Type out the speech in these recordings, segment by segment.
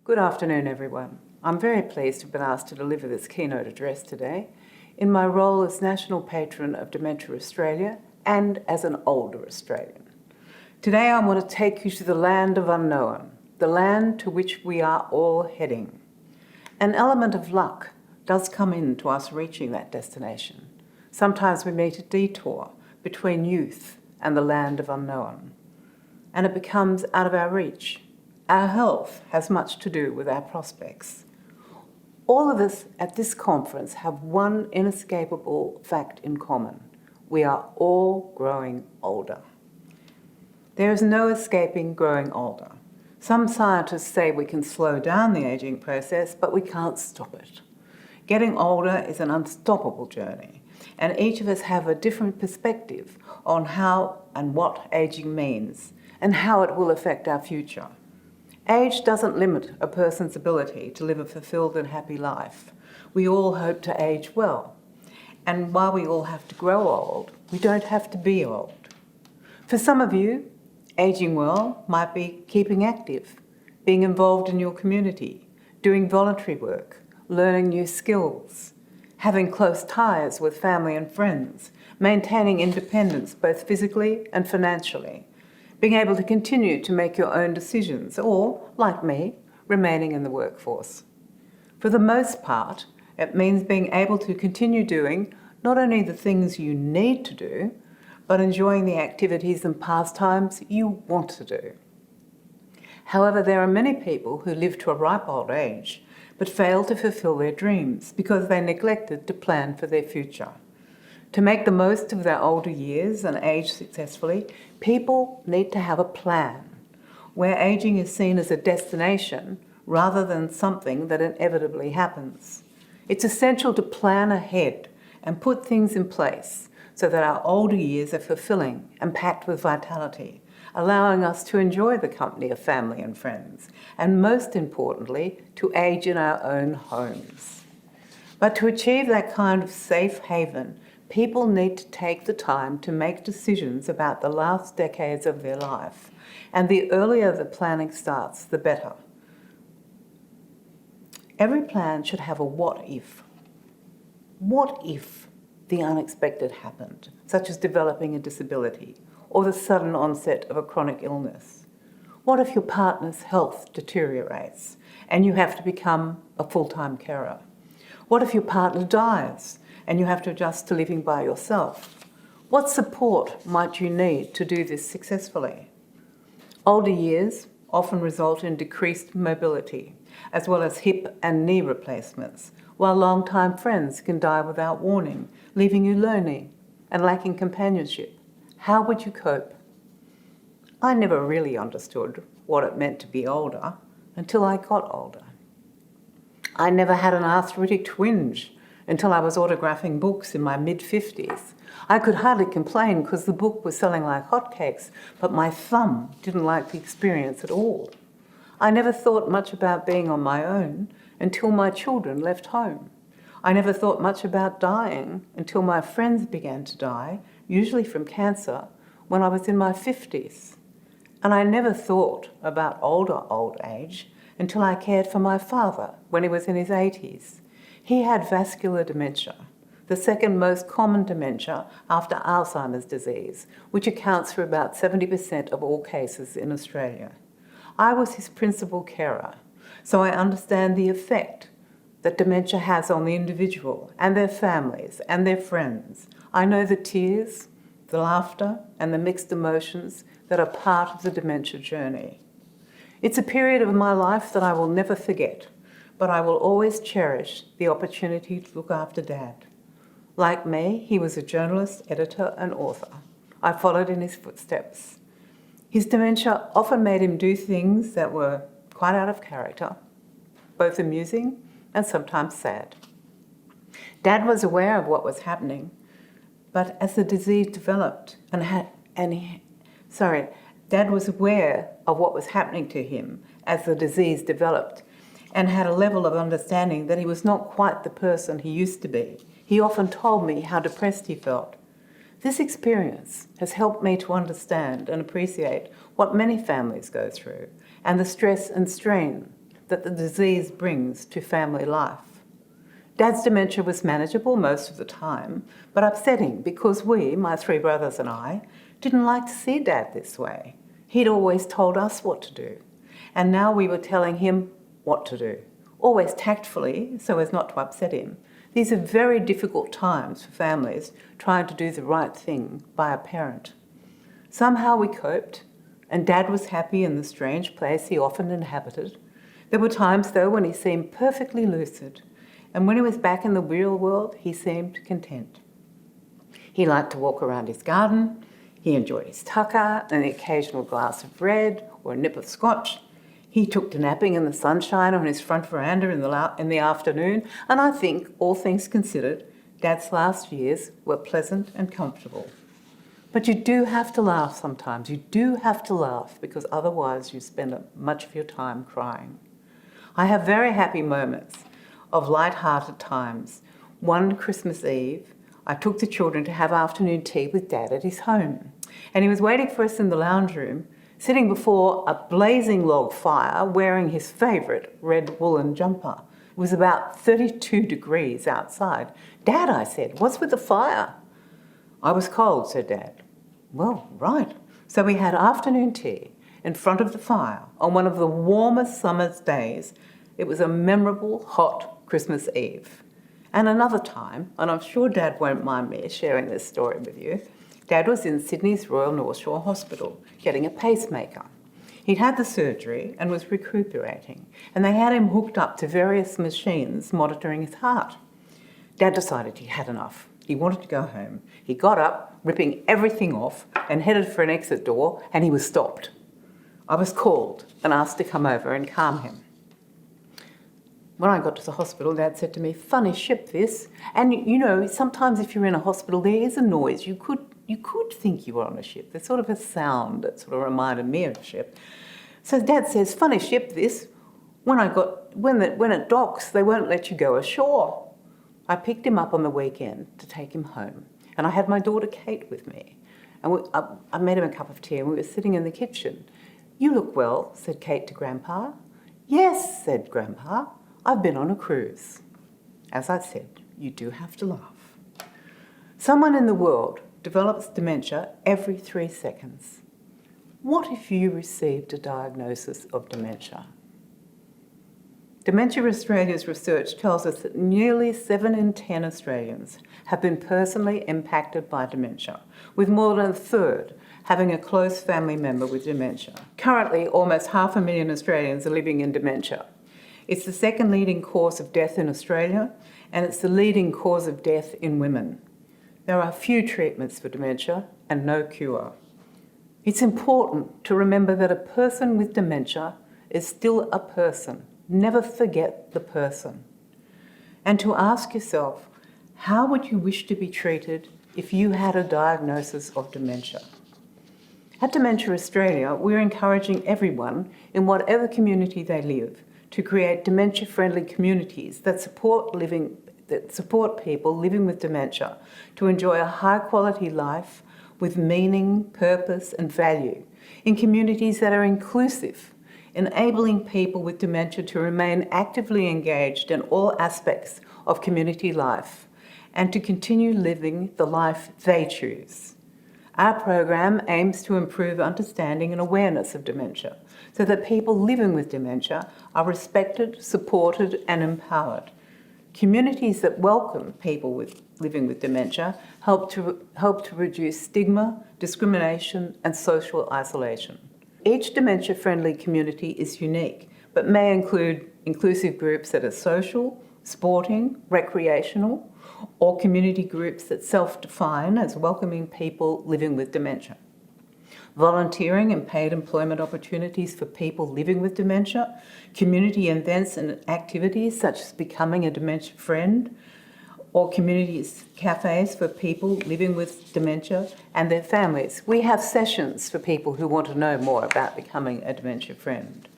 Good afternoon, everyone. I'm very pleased to have been asked to deliver this keynote address today in my role as National Patron of Dementia Australia and as an older Australian. Today I want to take you to the land of unknown, the land to which we are all heading. An element of luck does come into us reaching that destination. Sometimes we meet a detour between youth and the land of unknown, and it becomes out of our reach. Our health has much to do with our prospects. All of us at this conference have one inescapable fact in common. We are all growing older. There is no escaping growing older. Some scientists say we can slow down the aging process, but we can't stop it. Getting older is an unstoppable journey, and each of us have a different perspective on how and what aging means and how it will affect our future. Age doesn't limit a person's ability to live a fulfilled and happy life. We all hope to age well. And while we all have to grow old, we don't have to be old. For some of you, aging well might be keeping active, being involved in your community, doing voluntary work, learning new skills, having close ties with family and friends, maintaining independence both physically and financially, being able to continue to make your own decisions, or, like me, remaining in the workforce. For the most part, it means being able to continue doing not only the things you need to do, but enjoying the activities and pastimes you want to do. However, there are many people who live to a ripe old age, but fail to fulfill their dreams because they neglected to plan for their future. To make the most of their older years and age successfully, people need to have a plan, where aging is seen as a destination rather than something that inevitably happens. It's essential to plan ahead and put things in place so that our older years are fulfilling and packed with vitality, allowing us to enjoy the company of family and friends, and most importantly, to age in our own homes. But to achieve that kind of safe haven, people need to take the time to make decisions about the last decades of their life, and the earlier the planning starts, the better. Every plan should have a what if. What if the unexpected happened, such as developing a disability or the sudden onset of a chronic illness? What if your partner's health deteriorates and you have to become a full-time carer? What if your partner dies and you have to adjust to living by yourself? What support might you need to do this successfully? Older years often result in decreased mobility, as well as hip and knee replacements, while long-time friends can die without warning, leaving you lonely and lacking companionship. How would you cope? I never really understood what it meant to be older until I got older. I never had an arthritic twinge until I was autographing books in my mid-50s. I could hardly complain because the book was selling like hotcakes, but my thumb didn't like the experience at all. I never thought much about being on my own until my children left home. I never thought much about dying until my friends began to die, usually from cancer, when I was in my 50s. And I never thought about older old age until I cared for my father when he was in his 80s. He had vascular dementia, the second most common dementia after Alzheimer's disease, which accounts for about 70% of all cases in Australia. I was his principal carer, so I understand the effect that dementia has on the individual and their families and their friends. I know the tears, the laughter, and the mixed emotions that are part of the dementia journey. It's a period of my life that I will never forget, but I will always cherish the opportunity to look after Dad. Like me, he was a journalist, editor, and author. I followed in his footsteps. His dementia often made him do things that were quite out of character, both amusing and sometimes sad. Dad was aware of what was happening, but as the disease developed Dad was aware of what was happening to him as the disease developed, and had a level of understanding that he was not quite the person he used to be. He often told me how depressed he felt. This experience has helped me to understand and appreciate what many families go through and the stress and strain that the disease brings to family life. Dad's dementia was manageable most of the time, but upsetting because we, my three brothers and I, didn't like to see Dad this way. He'd always told us what to do, and now we were telling him what to do, always tactfully so as not to upset him. These are very difficult times for families trying to do the right thing by a parent. Somehow we coped, and Dad was happy in the strange place he often inhabited. There were times, though, when he seemed perfectly lucid, and when he was back in the real world, he seemed content. He liked to walk around his garden, he enjoyed his tucker and the occasional glass of red or a nip of scotch. He took to napping in the sunshine on his front veranda in the afternoon, and I think, all things considered, Dad's last years were pleasant and comfortable. But you do have to laugh sometimes. You do have to laugh, because otherwise you spend much of your time crying. I have very happy moments of light-hearted times. One Christmas Eve, I took the children to have afternoon tea with Dad at his home, and he was waiting for us in the lounge room, sitting before a blazing log fire, wearing his favourite red woolen jumper. It was about 32 degrees outside. "Dad," I said, "what's with the fire?" "I was cold," said Dad. "Well, right." So we had afternoon tea in front of the fire on one of the warmest summer's days. It was a memorable, hot Christmas Eve. And another time, and I'm sure Dad won't mind me sharing this story with you, Dad was in Sydney's Royal North Shore Hospital getting a pacemaker. He'd had the surgery and was recuperating, and they had him hooked up to various machines monitoring his heart. Dad decided he had enough. He wanted to go home. He got up, ripping everything off, and headed for an exit door, and he was stopped. I was called and asked to come over and calm him. When I got to the hospital, Dad said to me, "Funny ship, this." And you know, sometimes if you're in a hospital, there is a noise. You could think you were on a ship. There's sort of a sound that sort of reminded me of a ship. So Dad says, "Funny ship, this. When it docks, they won't let you go ashore." I picked him up on the weekend to take him home, and I had my daughter Kate with me. And I made him a cup of tea, and we were sitting in the kitchen. "You look well," said Kate to Grandpa. "Yes," said Grandpa. "I've been on a cruise." As I said, you do have to laugh. Someone in the world develops dementia every 3 seconds. What if you received a diagnosis of dementia? Dementia Australia's research tells us that nearly 7 in 10 Australians have been personally impacted by dementia, with more than a third having a close family member with dementia. Currently, almost 500,000 Australians are living in dementia. It's the second leading cause of death in Australia, and it's the leading cause of death in women. There are few treatments for dementia and no cure. It's important to remember that a person with dementia is still a person. Never forget the person. And to ask yourself, how would you wish to be treated if you had a diagnosis of dementia? At Dementia Australia, we're encouraging everyone, in whatever community they live, to create dementia-friendly communities that support people living with dementia to enjoy a high-quality life with meaning, purpose and value, in communities that are inclusive, enabling people with dementia to remain actively engaged in all aspects of community life and to continue living the life they choose. Our program aims to improve understanding and awareness of dementia so that people living with dementia are respected, supported and empowered. Communities that welcome people living with dementia help to reduce stigma, discrimination and social isolation. Each dementia-friendly community is unique, but may include inclusive groups that are social, sporting, recreational, or community groups that self-define as welcoming people living with dementia. Volunteering and paid employment opportunities for people living with dementia, community events and activities such as becoming a dementia friend, or community cafes for people living with dementia and their families. We have sessions for people who want to know more about becoming a dementia friend.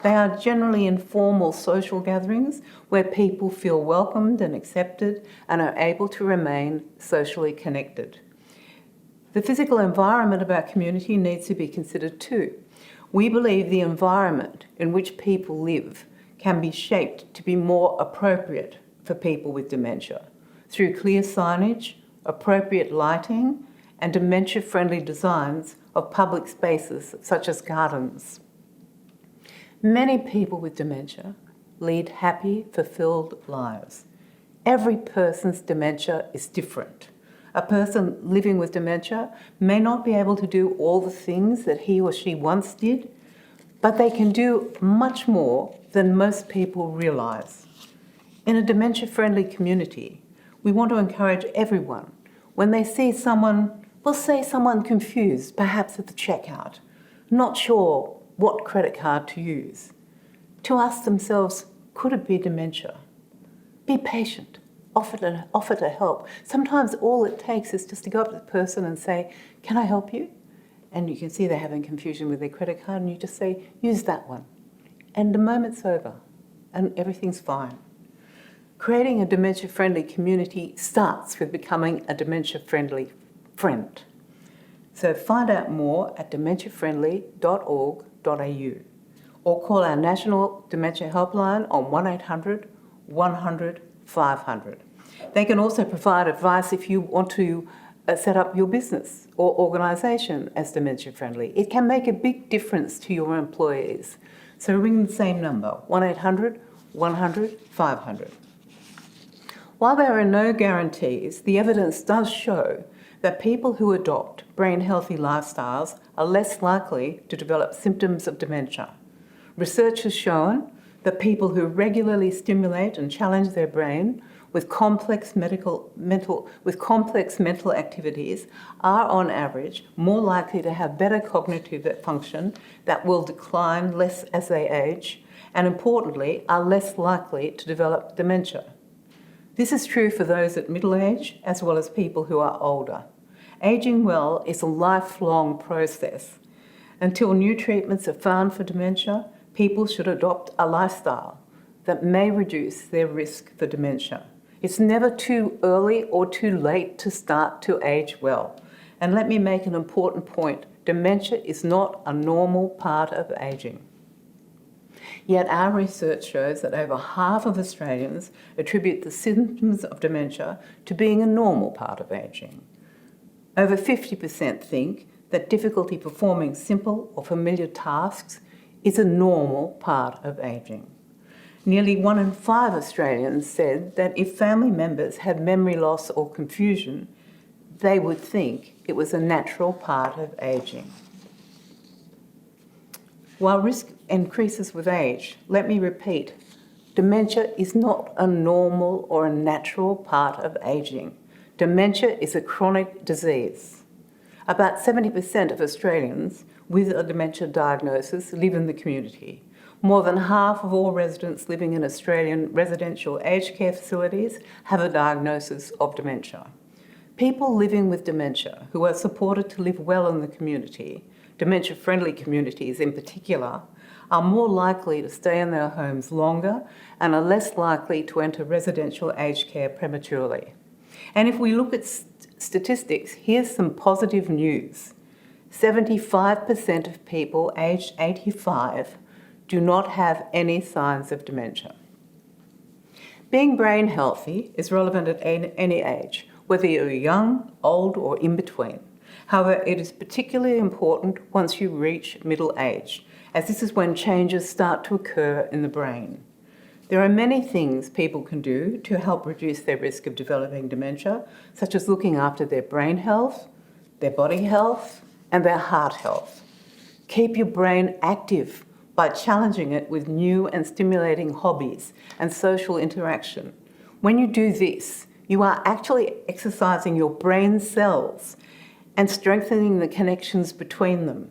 They are generally informal social gatherings where people feel welcomed and accepted and are able to remain socially connected. The physical environment of our community needs to be considered too. We believe the environment in which people live can be shaped to be more appropriate for people with dementia through clear signage, appropriate lighting, and dementia-friendly designs of public spaces such as gardens. Many people with dementia lead happy, fulfilled lives. Every person's dementia is different. A person living with dementia may not be able to do all the things that he or she once did, but they can do much more than most people realise. In a dementia-friendly community, we want to encourage everyone, when they see someone, we'll say someone confused, perhaps at the checkout, not sure what credit card to use, to ask themselves, could it be dementia? Be patient, offer to help. Sometimes all it takes is just to go up to the person and say, can I help you? And you can see they're having confusion with their credit card, and you just say, use that one. And the moment's over, and everything's fine. Creating a dementia-friendly community starts with becoming a dementia-friendly friend. So find out more at dementiafriendly.org.au or call our National Dementia Helpline on 1800 100 500. They can also provide advice if you want to set up your business or organisation as dementia-friendly. It can make a big difference to your employees. So ring the same number, 1800 100 500. While there are no guarantees, the evidence does show that people who adopt brain-healthy lifestyles are less likely to develop symptoms of dementia. Research has shown that people who regularly stimulate and challenge their brain with complex mental activities are, on average, more likely to have better cognitive function that will decline less as they age, and importantly, are less likely to develop dementia. This is true for those at middle age as well as people who are older. Aging well is a lifelong process. Until new treatments are found for dementia, people should adopt a lifestyle that may reduce their risk for dementia. It's never too early or too late to start to age well. And let me make an important point. Dementia is not a normal part of aging. Yet our research shows that over half of Australians attribute the symptoms of dementia to being a normal part of aging. Over 50% think that difficulty performing simple or familiar tasks is a normal part of aging. Nearly 1 in 5 Australians said that if family members had memory loss or confusion, they would think it was a natural part of aging. While risk increases with age, let me repeat, dementia is not a normal or a natural part of aging. Dementia is a chronic disease. About 70% of Australians with a dementia diagnosis live in the community. More than half of all residents living in Australian residential aged care facilities have a diagnosis of dementia. People living with dementia who are supported to live well in the community, dementia-friendly communities in particular, are more likely to stay in their homes longer and are less likely to enter residential aged care prematurely. And if we look at statistics, here's some positive news. 75% of people aged 85 do not have any signs of dementia. Being brain healthy is relevant at any age, whether you're young, old, or in between. However, it is particularly important once you reach middle age, as this is when changes start to occur in the brain. There are many things people can do to help reduce their risk of developing dementia, such as looking after their brain health, their body health, and their heart health. Keep your brain active by challenging it with new and stimulating hobbies and social interaction. When you do this, you are actually exercising your brain cells and strengthening the connections between them.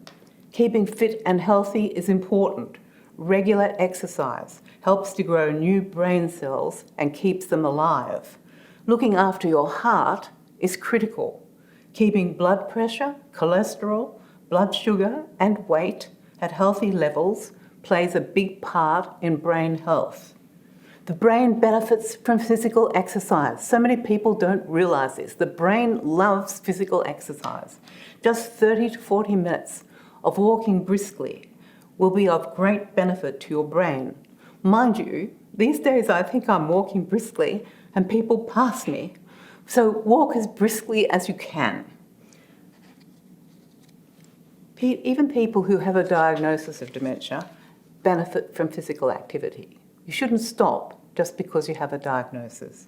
Keeping fit and healthy is important. Regular exercise helps to grow new brain cells and keeps them alive. Looking after your heart is critical. Keeping blood pressure, cholesterol, blood sugar, and weight at healthy levels plays a big part in brain health. The brain benefits from physical exercise. So many people don't realise this. The brain loves physical exercise. Just 30 to 40 minutes of walking briskly will be of great benefit to your brain. Mind you, these days I think I'm walking briskly and people pass me. So walk as briskly as you can. Even people who have a diagnosis of dementia benefit from physical activity. You shouldn't stop just because you have a diagnosis.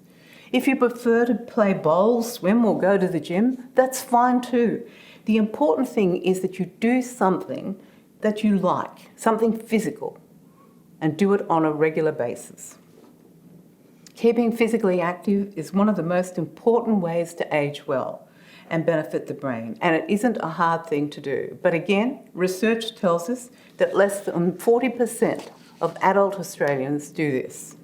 If you prefer to play bowls, swim, or go to the gym, that's fine too. The important thing is that you do something that you like, something physical, and do it on a regular basis. Keeping physically active is one of the most important ways to age well and benefit the brain, and it isn't a hard thing to do. But again, research tells us that less than 40% of adult Australians do this.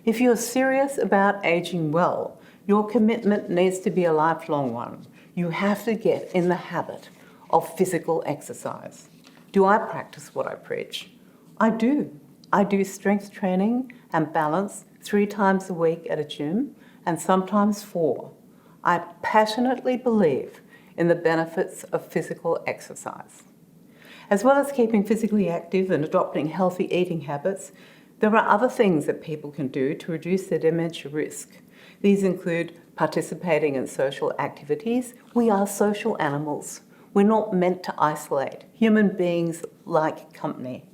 If you're serious about aging well, your commitment needs to be a lifelong one. You have to get in the habit of physical exercise. Do I practice what I preach? I do. I do strength training and balance 3 times a week at a gym, and sometimes 4. I passionately believe in the benefits of physical exercise. As well as keeping physically active and adopting healthy eating habits, there are other things that people can do to reduce their dementia risk. These include participating in social activities. We are social animals. We're not meant to isolate. Human beings like company.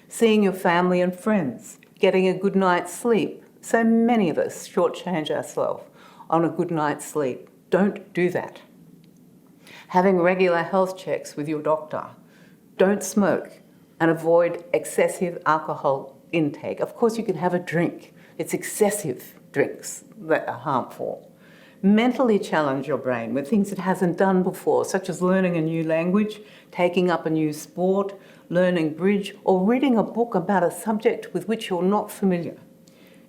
Seeing your family and friends, getting a good night's sleep. So many of us shortchange ourselves on a good night's sleep. Don't do that. Having regular health checks with your doctor. Don't smoke and avoid excessive alcohol intake. Of course, you can have a drink. It's excessive drinks that are harmful. Mentally challenge your brain with things it hasn't done before, such as learning a new language, taking up a new sport, learning bridge, or reading a book about a subject with which you're not familiar.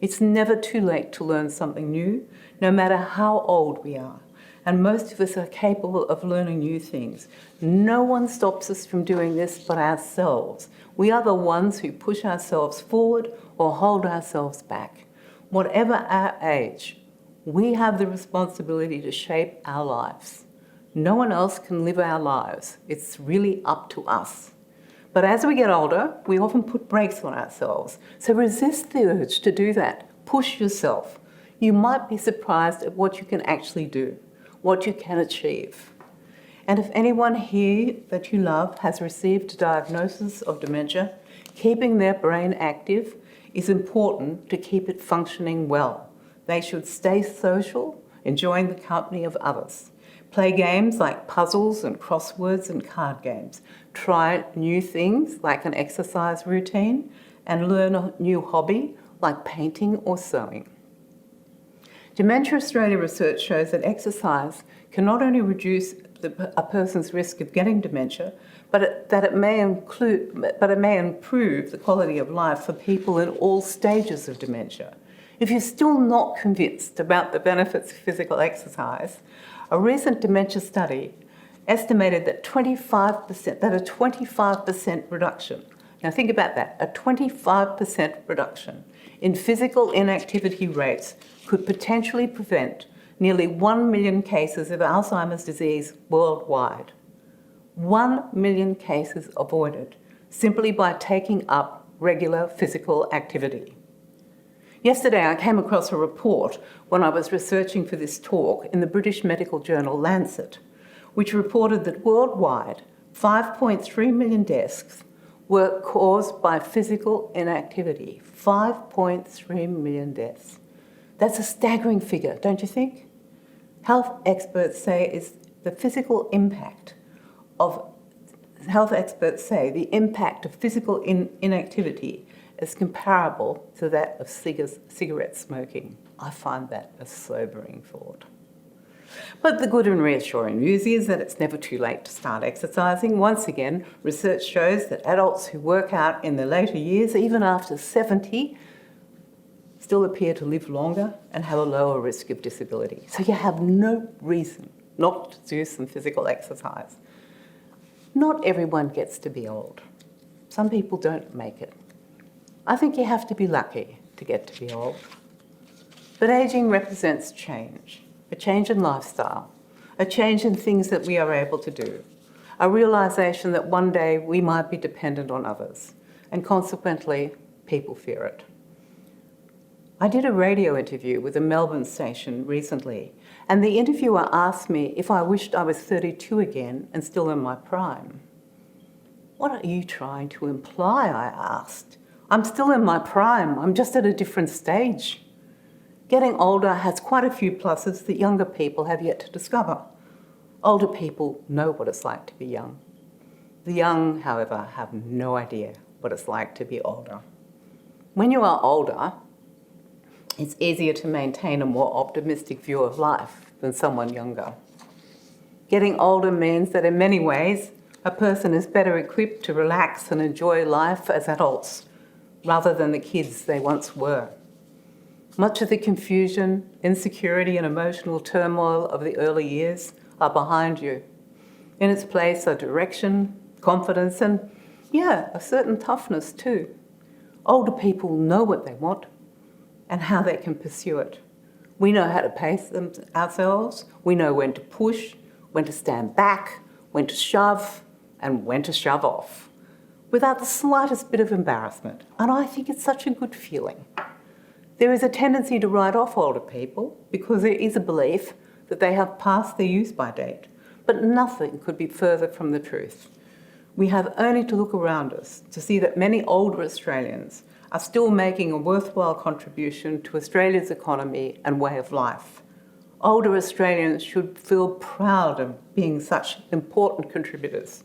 It's never too late to learn something new, no matter how old we are. And most of us are capable of learning new things. No one stops us from doing this but ourselves. We are the ones who push ourselves forward or hold ourselves back. Whatever our age, we have the responsibility to shape our lives. No one else can live our lives. It's really up to us. But as we get older, we often put brakes on ourselves. So resist the urge to do that. Push yourself. You might be surprised at what you can actually do, what you can achieve. And if anyone here that you love has received a diagnosis of dementia, keeping their brain active is important to keep it functioning well. They should stay social, enjoying the company of others. Play games like puzzles and crosswords and card games. Try new things like an exercise routine and learn a new hobby like painting or sewing. Dementia Australia research shows that exercise can not only reduce a person's risk of getting dementia, but it may improve the quality of life for people in all stages of dementia. If you're still not convinced about the benefits of physical exercise, a recent dementia study estimated that a 25% reduction, now think about that, a 25% reduction in physical inactivity rates could potentially prevent nearly 1 million cases of Alzheimer's disease worldwide. 1 million cases avoided simply by taking up regular physical activity. Yesterday, I came across a report when I was researching for this talk in the British medical journal Lancet, which reported that worldwide, 5.3 million deaths were caused by physical inactivity. 5.3 million deaths. That's a staggering figure, don't you think? Health experts say the impact of physical inactivity is comparable to that of cigarette smoking. I find that a sobering thought. But the good and reassuring news is that it's never too late to start exercising. Once again, research shows that adults who work out in their later years, even after 70, still appear to live longer and have a lower risk of disability. So you have no reason not to do some physical exercise. Not everyone gets to be old. Some people don't make it. I think you have to be lucky to get to be old. But ageing represents change, a change in lifestyle, a change in things that we are able to do, a realisation that one day we might be dependent on others, and consequently, people fear it. I did a radio interview with a Melbourne station recently, and the interviewer asked me if I wished I was 32 again and still in my prime. "What are you trying to imply?" I asked. "I'm still in my prime, I'm just at a different stage." Getting older has quite a few pluses that younger people have yet to discover. Older people know what it's like to be young. The young, however, have no idea what it's like to be older. When you are older, it's easier to maintain a more optimistic view of life than someone younger. Getting older means that in many ways, a person is better equipped to relax and enjoy life as adults, rather than the kids they once were. Much of the confusion, insecurity, and emotional turmoil of the early years are behind you. In its place are direction, confidence, and, a certain toughness too. Older people know what they want and how they can pursue it. We know how to pace ourselves. We know when to push, when to stand back, when to shove, and when to shove off, without the slightest bit of embarrassment. And I think it's such a good feeling. There is a tendency to write off older people because there is a belief that they have passed their use-by date, but nothing could be further from the truth. We have only to look around us to see that many older Australians are still making a worthwhile contribution to Australia's economy and way of life. Older Australians should feel proud of being such important contributors.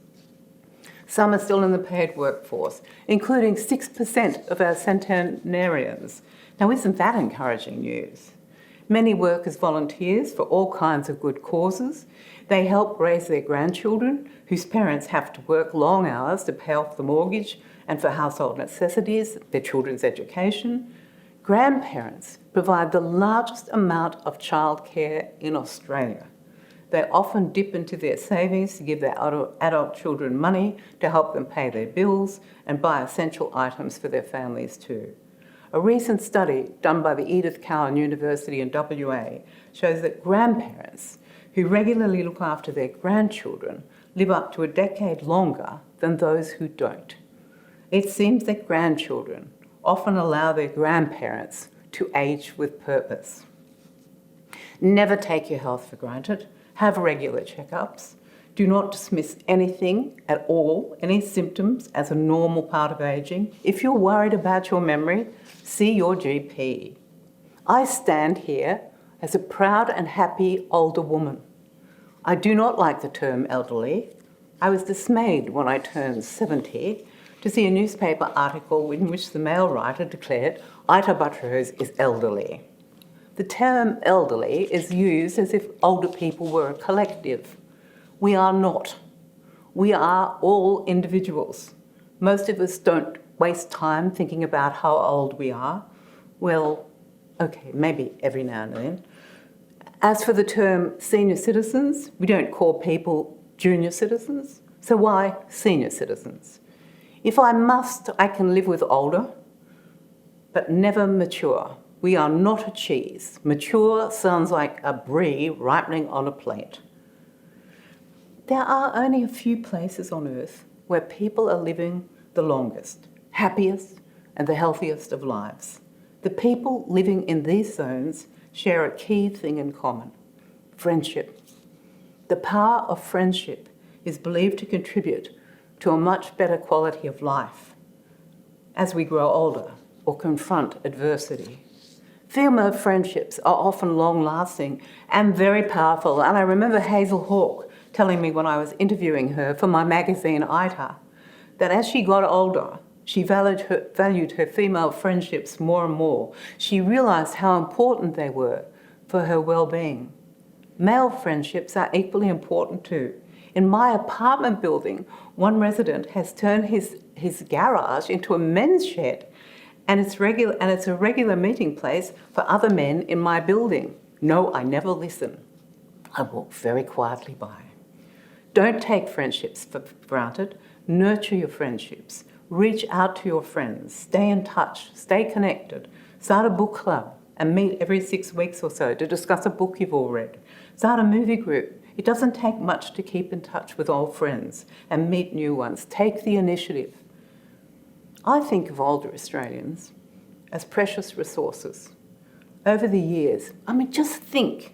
Some are still in the paid workforce, including 6% of our centenarians. Now, isn't that encouraging news? Many work as volunteers for all kinds of good causes. They help raise their grandchildren, whose parents have to work long hours to pay off the mortgage and for household necessities, their children's education. Grandparents provide the largest amount of childcare in Australia. They often dip into their savings to give their adult children money to help them pay their bills and buy essential items for their families too. A recent study done by the Edith Cowan University in WA shows that grandparents who regularly look after their grandchildren live up to a decade longer than those who don't. It seems that grandchildren often allow their grandparents to age with purpose. Never take your health for granted. Have regular checkups. Do not dismiss anything at all, any symptoms, as a normal part of ageing. If you're worried about your memory, see your GP. I stand here as a proud and happy older woman. I do not like the term elderly. I was dismayed when I turned 70 to see a newspaper article in which the male writer declared Ita Buttrose is elderly. The term elderly is used as if older people were a collective. We are not. We are all individuals. Most of us don't waste time thinking about how old we are. Well, okay, maybe every now and then. As for the term senior citizens, we don't call people junior citizens. So why senior citizens? If I must, I can live with older, but never mature. We are not a cheese. Mature sounds like a brie ripening on a plate. There are only a few places on earth where people are living the longest, happiest, and the healthiest of lives. The people living in these zones share a key thing in common: friendship. The power of friendship is believed to contribute to a much better quality of life as we grow older or confront adversity. Female friendships are often long-lasting and very powerful, and I remember Hazel Hawke telling me when I was interviewing her for my magazine Ita that as she got older, she valued her female friendships more and more. She realised how important they were for her well-being. Male friendships are equally important too. In my apartment building, one resident has turned his garage into a men's shed, and it's a regular meeting place for other men in my building. No, I never listen. I walk very quietly by. Don't take friendships for granted. Nurture your friendships. Reach out to your friends. Stay in touch. Stay connected. Start a book club and meet every 6 weeks or so to discuss a book you've all read. Start a movie group. It doesn't take much to keep in touch with old friends and meet new ones. Take the initiative. I think of older Australians as precious resources. over the years, just think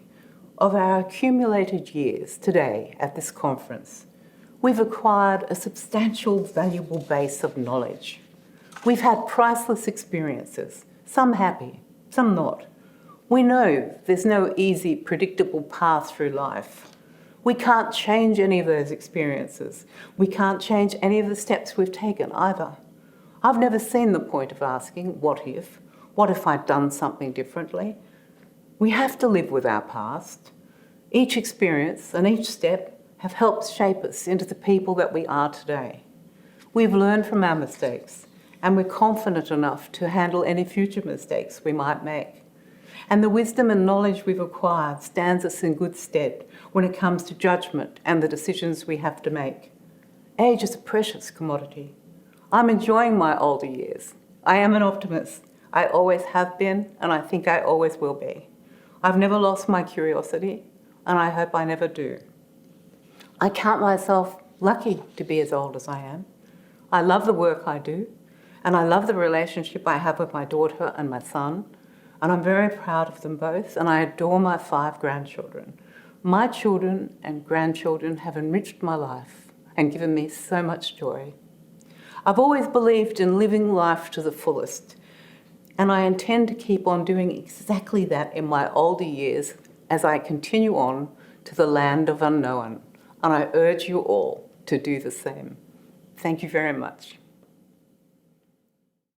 of our accumulated years today at this conference. We've acquired a substantial, valuable base of knowledge. We've had priceless experiences, some happy, some not. We know there's no easy, predictable path through life. We can't change any of those experiences. We can't change any of the steps we've taken either. I've never seen the point of asking, what if? What if I'd done something differently? We have to live with our past. Each experience and each step have helped shape us into the people that we are today. We've learned from our mistakes, and we're confident enough to handle any future mistakes we might make. And the wisdom and knowledge we've acquired stands us in good stead when it comes to judgment and the decisions we have to make. Age is a precious commodity. I'm enjoying my older years. I am an optimist. I always have been, and I think I always will be. I've never lost my curiosity, and I hope I never do. I count myself lucky to be as old as I am. I love the work I do, and I love the relationship I have with my daughter and my son, and I'm very proud of them both, and I adore my 5 grandchildren. My children and grandchildren have enriched my life and given me so much joy. I've always believed in living life to the fullest, and I intend to keep on doing exactly that in my older years as I continue on to the land of unknown, and I urge you all to do the same. Thank you very much.